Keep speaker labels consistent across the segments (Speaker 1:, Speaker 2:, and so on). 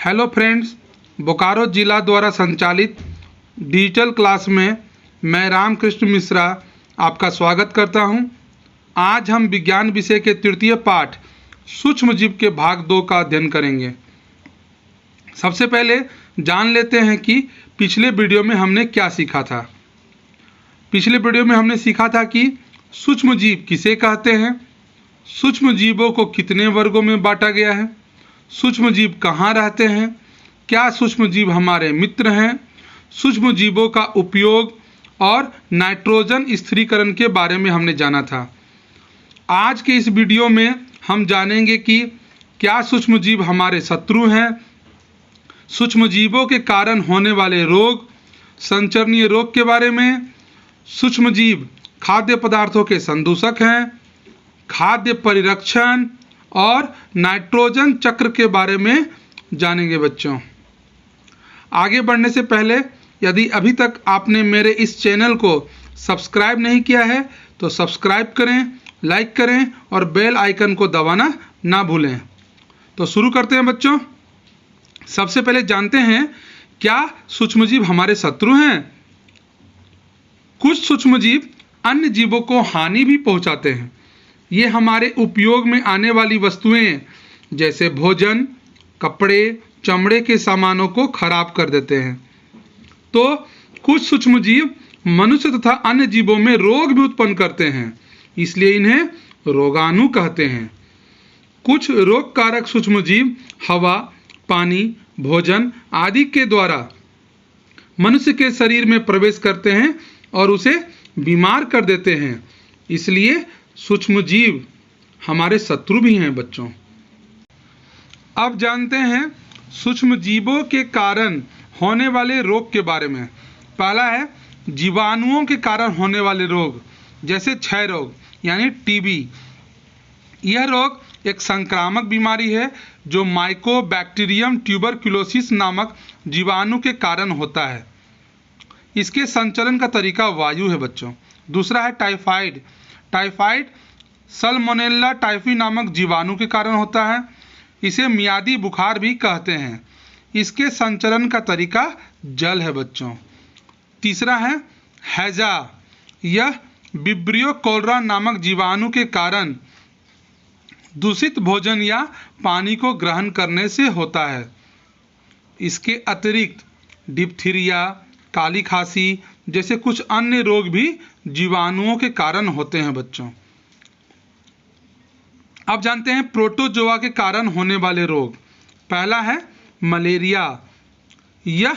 Speaker 1: Hello friends, Bokaro जिला द्वारा संचालित डिजिटल क्लास में मैं रामकृष्ण मिश्रा आपका स्वागत करता हूं। आज हम विज्ञान विषय के तृतीय पाठ सूक्ष्म जीव के भाग 2 का अध्ययन करेंगे। सबसे पहले जान लेते हैं कि पिछले वीडियो में हमने क्या सीखा था। पिछले वीडियो में हमने सीखा था कि सूक्ष्म जीव किसे कहते हैं, सूक्ष्म जीवों को कितने वर्गों में बांटा गया है, सूक्ष्म जीव कहाँ रहते हैं, क्या सूक्ष्म जीव हमारे मित्र हैं, सूक्ष्म जीवों का उपयोग और नाइट्रोजन स्थिरीकरण के बारे में हमने जाना था। आज के इस वीडियो में हम जानेंगे कि क्या सूक्ष्म जीव हमारे शत्रु हैं, सूक्ष्म जीवों के कारण होने वाले रोग, संचरणीय रोग के बारे में, सूक्ष्म जीव खाद्य पदार्थों के संदूषक हैं, खाद्य परिरक्षण और नाइट्रोजन चक्र के बारे में जानेंगे। बच्चों, आगे बढ़ने से पहले यदि अभी तक आपने मेरे इस चैनल को सब्सक्राइब नहीं किया है तो सब्सक्राइब करें, लाइक करें और बेल आइकन को दबाना ना भूलें। तो शुरू करते हैं बच्चों। सबसे पहले जानते हैं क्या सूक्ष्मजीव हमारे शत्रु हैं। कुछ सूक्ष्मजीव अन्य जीवों को हानि भी पहुंचाते हैं। ये हमारे उपयोग में आने वाली वस्तुएं जैसे भोजन, कपड़े, चमड़े के सामानों को खराब कर देते हैं। तो कुछ सूक्ष्मजीव मनुष्य तथा अन्य जीवों में रोग भी उत्पन्न करते हैं, इसलिए इन्हें रोगाणु कहते हैं। कुछ रोगकारक सूक्ष्मजीव हवा, पानी, भोजन आदि के द्वारा मनुष्य के शरीर में प्रवेश करते हैं और उसे बीमार कर देते हैं, इसलिए सूक्ष्मजीव हमारे शत्रु भी हैं। बच्चों, अब जानते हैं सूक्ष्मजीवों के कारण होने वाले रोग के बारे में। पहला है जीवाणुओं के कारण होने वाले रोग, जैसे क्षय रोग यानी टीबी। यह रोग एक संक्रामक बीमारी है जो माइकोबैक्टीरियम ट्यूबरकुलोसिस नामक जीवाणु के कारण होता है। इसके संचलन का तरीका वायु है। बच्चों, दूसरा है टाइफाइड। टाइफाइड सल्मोनेला टाइफी नामक जीवाणु के कारण होता है। इसे मियादी बुखार भी कहते हैं। इसके संचलन का तरीका जल है। बच्चों, तीसरा है हैजा। यह विब्रियो कोलेरा नामक जीवाणु के कारण दूषित भोजन या पानी को ग्रहण करने से होता है। इसके अतिरिक्त डिप्थीरिया, काली खांसी जैसे कुछ अन्य रोग भी जीवाणुओं के कारण होते हैं। बच्चों, अब जानते हैं प्रोटोजोआ के कारण होने वाले रोग। पहला है मलेरिया। यह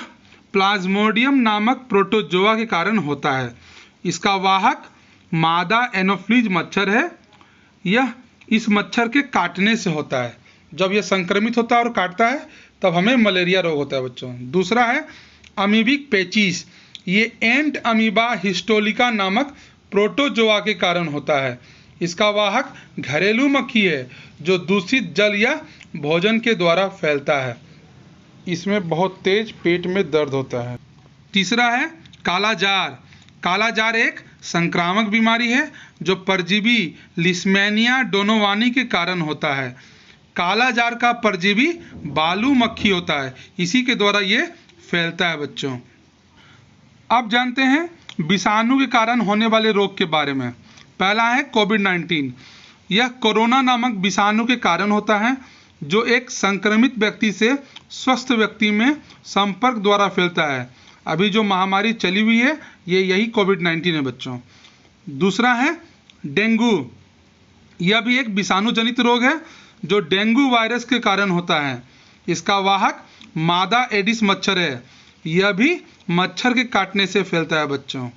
Speaker 1: प्लाज्मोडियम नामक प्रोटोजोआ के कारण होता है। इसका वाहक मादा एनोफ्लीज मच्छर है। यह इस मच्छर के काटने से होता है। जब यह संक्रमित होता है और काटता है तब हमें मलेरिया रोग होता है। बच्चों, दूसरा है अमीबिक पेचिस। ये एंट अमीबा हिस्टोलिका नामक प्रोटोजोआ के कारण होता है। इसका वाहक घरेलू मक्खी है जो दूषित जल या भोजन के द्वारा फैलता है। इसमें बहुत तेज पेट में दर्द होता है। तीसरा है कालाजार। कालाजार एक संक्रामक बीमारी है जो परजीवी लिस्मेनिया डोनोवानी के कारण होता है। कालाजार का परजीवी बालू मक्खी होता है, इसी के द्वारा ये फैलता है। बच्चों, अब जानते हैं विषाणु के कारण होने वाले रोग के बारे में। पहला है कोविड-19। यह कोरोना नामक विषाणु के कारण होता है जो एक संक्रमित व्यक्ति से स्वस्थ व्यक्ति में संपर्क द्वारा फैलता है। अभी जो महामारी चली हुई है यही कोविड-19 है। बच्चों, दूसरा है डेंगू। यह भी एक विषाणु जनित रोग है जो डेंगू वायरस के कारण होता है। इसका वाहक मादा एडिस मच्छर है। यह भी मच्छर के काटने से फैलता है। बच्चों,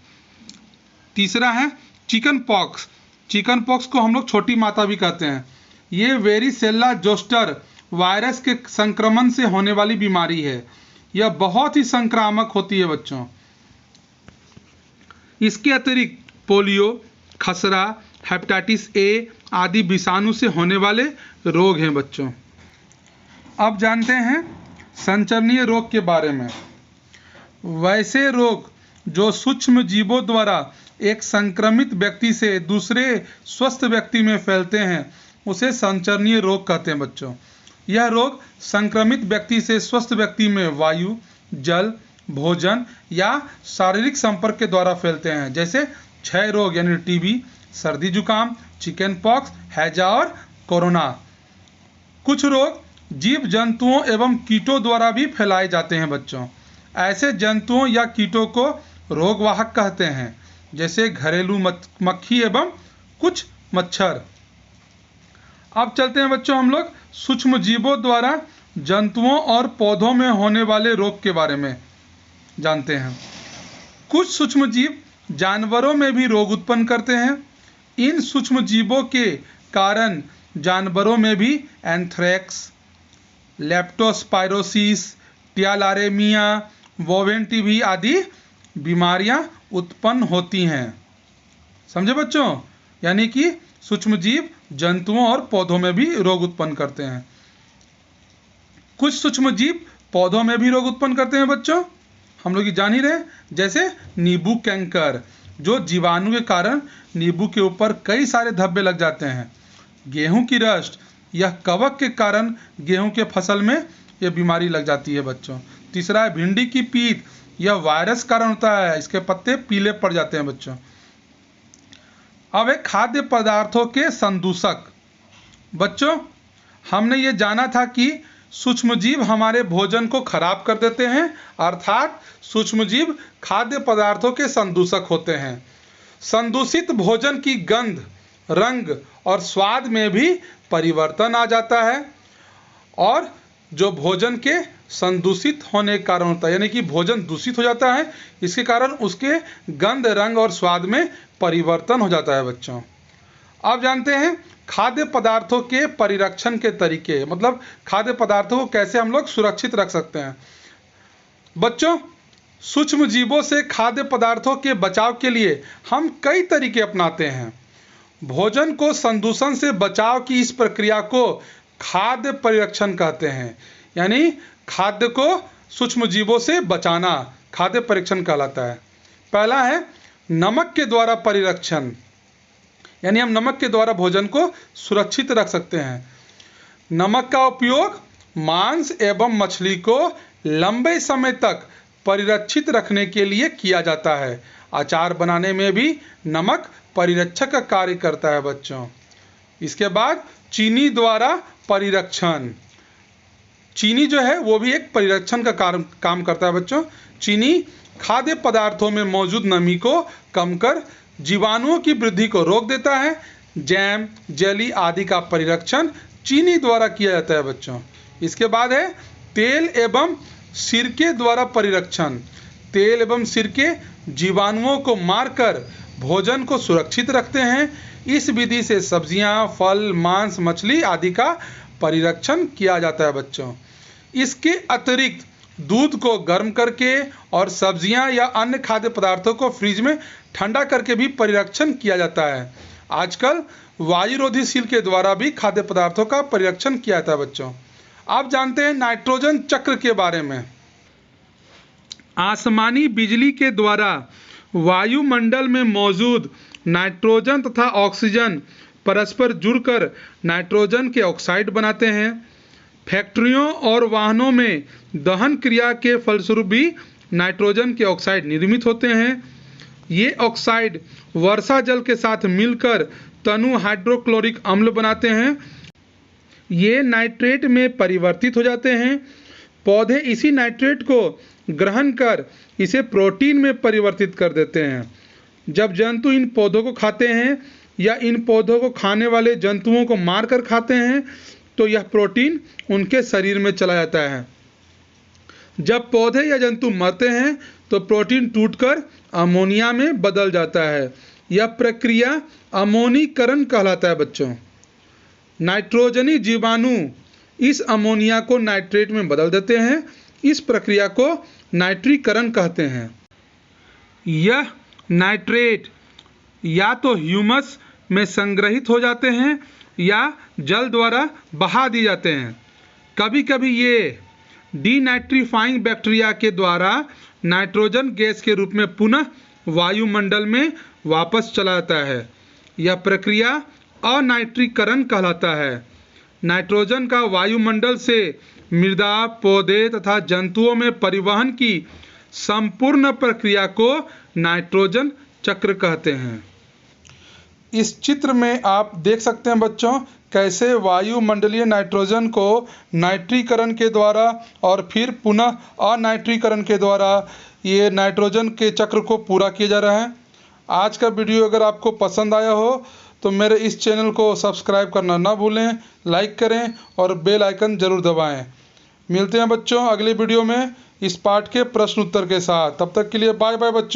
Speaker 1: तीसरा है चिकन पॉक्स। चिकन पॉक्स को हम लोग छोटी माता भी कहते हैं। ये वेरिसेला जोस्टर वायरस के संक्रमण से होने वाली बीमारी है। यह बहुत ही संक्रामक होती है। बच्चों, इसके अतिरिक्त पोलियो, खसरा, हेपेटाइटिस ए आदि विषाणु से होने वाले रोग हैं। बच्चों, अब जानते हैं संचरणीय रोग के बारे में। वैसे रोग जो सूक्ष्म जीवों द्वारा एक संक्रमित व्यक्ति से दूसरे स्वस्थ व्यक्ति में फैलते हैं उसे संचरणीय रोग कहते हैं। बच्चों, यह रोग संक्रमित व्यक्ति से स्वस्थ व्यक्ति में वायु, जल, भोजन या शारीरिक संपर्क के द्वारा फैलते हैं, जैसे क्षय रोग यानी टीबी, सर्दी जुकाम, चिकन पॉक्स, हैजा और कोरोना। कुछ रोग जीव जंतुओं एवं कीटों द्वारा भी फैलाए जाते हैं बच्चों। ऐसे जंतुओं या कीटों को रोगवाहक कहते हैं, जैसे घरेलू मक्खी एवं कुछ मच्छर। अब चलते हैं बच्चों हम लोग सूक्ष्म जीवों द्वारा जंतुओं और पौधों में होने वाले रोग के बारे में जानते हैं। कुछ सूक्ष्म जीव जानवरों में भी रोग उत्पन्न करते हैं। इन सूक्ष्म जीवों के कारण जानवरों में भी एंथ्रेक्स, लेप्टोस्पायरोसिस, टियालारेमिया, बोवेन टीबी आदि बीमारियां उत्पन्न होती हैं। समझे बच्चों? यानी कि सूक्ष्म जीव जंतुओं और पौधों में भी रोग उत्पन्न करते हैं। कुछ सूक्ष्म जीव पौधों में भी रोग उत्पन्न करते हैं बच्चों, हम लोग जान ही रहे, जैसे नींबू कैंकर, जो जीवाणु के कारण नींबू के ऊपर कई सारे धब्बे लग जाते हैं। गेहूं की रस्ट, यह कवक के कारण गेहूं के फसल में यह बीमारी लग जाती है बच्चों। तीसरा है भिंडी की पीत, यह वायरस कारण होता है, इसके पत्ते पीले पड़ जाते हैं बच्चों। अब एक खाद्य पदार्थों के संदूषक। बच्चों हमने ये जाना था कि सूक्ष्मजीव हमारे भोजन को खराब कर देते हैं, अर्थात सूक्ष्मजीव खाद्य पदार्थों के संदूषक होते हैं। संदूषित भोजन की गंध, रंग और स्वाद में भी परिवर्तन आ जाता है, और जो भोजन के संदूषित होने के कारण होता है, यानी कि भोजन दूषित हो जाता है, इसके कारण उसके गंध, रंग और स्वाद में परिवर्तन हो जाता है बच्चों। अब जानते हैं खाद्य पदार्थों के परिरक्षण के तरीके, मतलब खाद्य पदार्थों को कैसे हम लोग सुरक्षित रख सकते हैं। बच्चों सूक्ष्म जीवों से खाद्य पदार्थों के बचाव के लिए हम कई तरीके अपनाते हैं। भोजन को संदूषण से बचाव की इस प्रक्रिया को खाद्य परिरक्षण कहते हैं, यानी खाद्य को सूक्ष्म जीवों से बचाना खाद्य परिरक्षण कहलाता है। पहला है नमक के द्वारा परिरक्षण, यानी हम नमक के द्वारा भोजन को सुरक्षित रख सकते हैं। नमक का उपयोग मांस एवं मछली को लंबे समय तक परिरक्षित रखने के लिए किया जाता है। अचार बनाने में भी नमक परिरक्षक का कार्य करता है बच्चों। इसके बाद चीनी द्वारा परिरक्षण, चीनी जो है वो भी एक परिरक्षण का काम करता है बच्चों। चीनी खाद्य पदार्थों में मौजूद नमी को कम कर जीवाणुओं की वृद्धि को रोक देता है। जैम, जेली आदि का परिरक्षण चीनी द्वारा किया जाता है बच्चों। इसके बाद है तेल एवं सिरके द्वारा परिरक्षण। तेल एवं सिरके जीवाणुओं को मारकर भोजन को सुरक्षित रखते हैं। इस विधि से सब्जियां, फल, मांस, मछली आदि का परिरक्षण किया जाता है बच्चों। इसके अतिरिक्त दूध को गर्म करके और सब्जियां या अन्य खाद्य पदार्थों को फ्रिज में ठंडा करके भी परिरक्षण किया जाता है। आजकल वायुरोधी सील के द्वारा भी खाद्य पदार्थों का परिरक्षण किया जाता है बच्चों। आप जानते हैं नाइट्रोजन चक्र के बारे में। आसमानी बिजली के द्वारा वायुमंडल में मौजूद नाइट्रोजन तथा ऑक्सीजन परस्पर जुड़कर नाइट्रोजन के ऑक्साइड बनाते हैं। फैक्ट्रियों और वाहनों में दहन क्रिया के फलस्वरूप भी नाइट्रोजन के ऑक्साइड निर्मित होते हैं। ये ऑक्साइड वर्षा जल के साथ मिलकर तनु हाइड्रोक्लोरिक अम्ल बनाते हैं। ये नाइट्रेट में परिवर्तित हो जाते हैं। पौधे इसी नाइट्रेट को ग्रहण कर इसे प्रोटीन में परिवर्तित कर देते हैं। जब जंतु इन पौधों को खाते हैं या इन पौधों को खाने वाले जंतुओं को मारकर खाते हैं तो यह प्रोटीन उनके शरीर में चला जाता है। जब पौधे या जंतु मरते हैं तो प्रोटीन टूटकर अमोनिया में बदल जाता है। यह प्रक्रिया अमोनीकरण कहलाता है बच्चों। नाइट्रोजनी जीवाणु इस अमोनिया को नाइट्रेट में बदल देते हैं। इस प्रक्रिया को नाइट्रीकरण कहते हैं। यह नाइट्रेट या तो ह्यूमस में संग्रहित हो जाते हैं या जल द्वारा बहा दिए जाते हैं। कभी कभी ये डीनाइट्रीफाइंग बैक्टीरिया के द्वारा नाइट्रोजन गैस के रूप में पुनः वायुमंडल में वापस चला जाता है। यह प्रक्रिया अनाइट्रीकरण कहलाता है। नाइट्रोजन का वायुमंडल से मृदा, पौधे तथा जंतुओं में परिवहन की संपूर्ण प्रक्रिया को नाइट्रोजन चक्र कहते हैं। इस चित्र में आप देख सकते हैं बच्चों, कैसे वायुमंडलीय नाइट्रोजन को नाइट्रीकरण के द्वारा और फिर पुनः अनाइट्रीकरण के द्वारा ये नाइट्रोजन के चक्र को पूरा किया जा रहा है। आज का वीडियो अगर आपको पसंद आया हो तो मेरे इस चैनल को सब्सक्राइब करना ना भूलें, लाइक करें और बेल आइकन जरूर दबाएं। मिलते हैं बच्चों अगले वीडियो में इस पाठ के प्रश्न उत्तर के साथ। तब तक के लिए बाय बाय बच्चों।